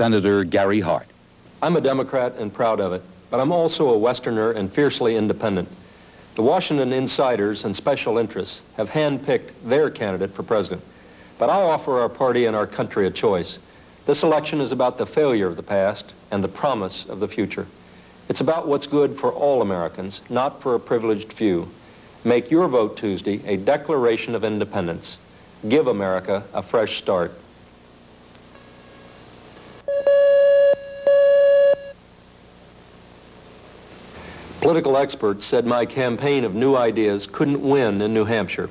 Senator Gary Hart. I'm a Democrat and proud of it, but I'm also a Westerner and fiercely independent. The Washington insiders and special interests have handpicked their candidate for president, but I offer our party and our country a choice. This election is about the failure of the past and the promise of the future. It's about what's good for all Americans, not for a privileged few. Make your vote Tuesday a declaration of independence. Give America a fresh start. Political experts said my campaign of new ideas couldn't win in New Hampshire,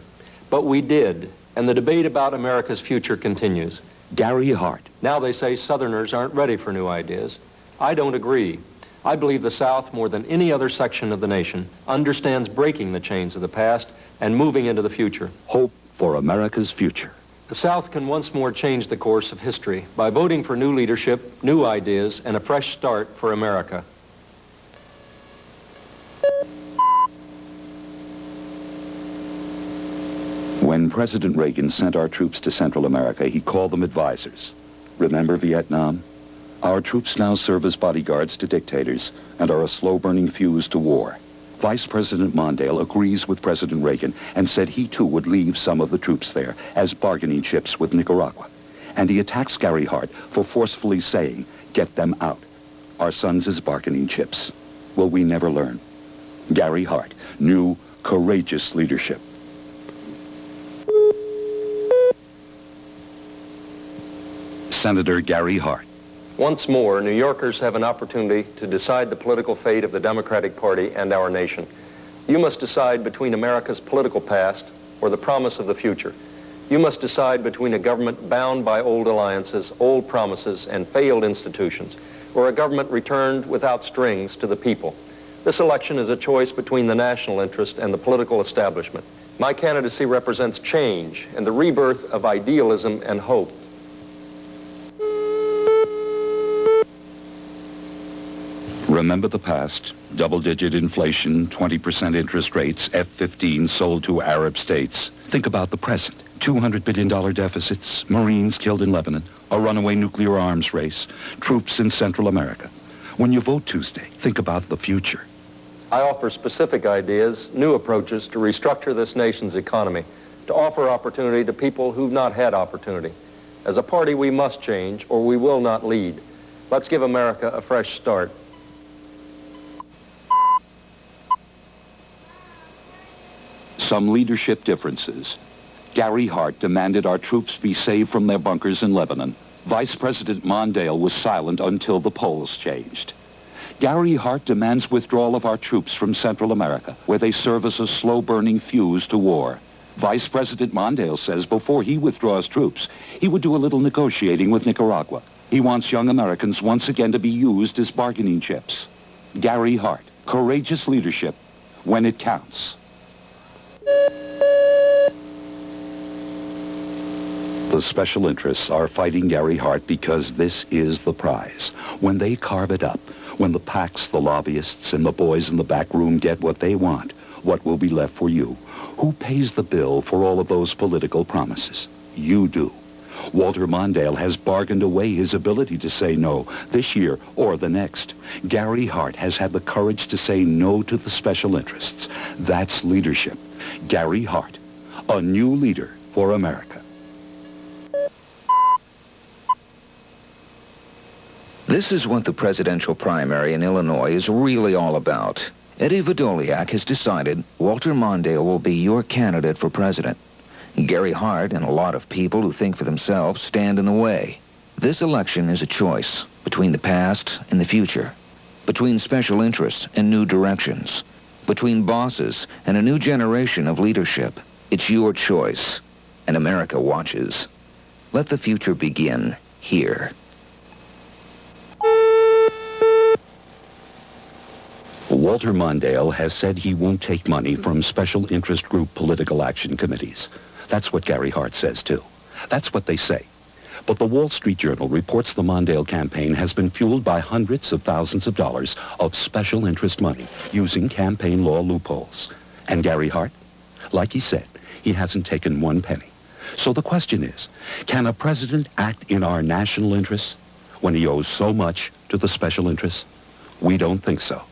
but we did, and the debate about America's future continues. Gary Hart. Now they say Southerners aren't ready for new ideas. I don't agree. I believe the South, more than any other section of the nation, understands breaking the chains of the past and moving into the future. Hope for America's future. The South can once more change the course of history by voting for new leadership, new ideas, and a fresh start for America. When President Reagan sent our troops to Central America, he called them advisors. Remember Vietnam? Our troops now serve as bodyguards to dictators and are a slow-burning fuse to war. Vice President Mondale agrees with President Reagan and said he too would leave some of the troops there as bargaining chips with Nicaragua. And he attacks Gary Hart for forcefully saying, "Get them out." Our sons as bargaining chips. Will we never learn? Gary Hart, new, courageous leadership. Senator Gary Hart. Once more, New Yorkers have an opportunity to decide the political fate of the Democratic Party and our nation. You must decide between America's political past or the promise of the future. You must decide between a government bound by old alliances, old promises, and failed institutions, or a government returned without strings to the people. This election is a choice between the national interest and the political establishment. My candidacy represents change and the rebirth of idealism and hope. Remember the past, double-digit inflation, 20% interest rates, F-15 sold to Arab states. Think about the present, $200 billion deficits, Marines killed in Lebanon, a runaway nuclear arms race, troops in Central America. When you vote Tuesday, think about the future. I offer specific ideas, new approaches to restructure this nation's economy, to offer opportunity to people who've not had opportunity. As a party, we must change or we will not lead. Let's give America a fresh start. Some leadership differences. Gary Hart demanded our troops be saved from their bunkers in Lebanon. Vice President Mondale was silent until the polls changed. Gary Hart demands withdrawal of our troops from Central America, where they serve as a slow-burning fuse to war. Vice President Mondale says before he withdraws troops, he would do a little negotiating with Nicaragua. He wants young Americans once again to be used as bargaining chips. Gary Hart, courageous leadership when it counts. The special interests are fighting Gary Hart because this is the prize. When they carve it up, when the PACs, the lobbyists, and the boys in the back room get what they want, what will be left for you? Who pays the bill for all of those political promises? You do. Walter Mondale has bargained away his ability to say no this year or the next. Gary Hart has had the courage to say no to the special interests. That's leadership. Gary Hart, a new leader for America. This is what the presidential primary in Illinois is really all about. Eddie Vdolyak has decided Walter Mondale will be your candidate for president. Gary Hart and a lot of people who think for themselves stand in the way. This election is a choice between the past and the future, between special interests and new directions, between bosses and a new generation of leadership. It's your choice, and America watches. Let the future begin here. Walter Mondale has said he won't take money from special interest group political action committees. That's what Gary Hart says, too. That's what they say. But the Wall Street Journal reports the Mondale campaign has been fueled by hundreds of thousands of dollars of special interest money using campaign law loopholes. And Gary Hart, like he said, he hasn't taken one penny. So the question is, can a president act in our national interests when he owes so much to the special interests? We don't think so.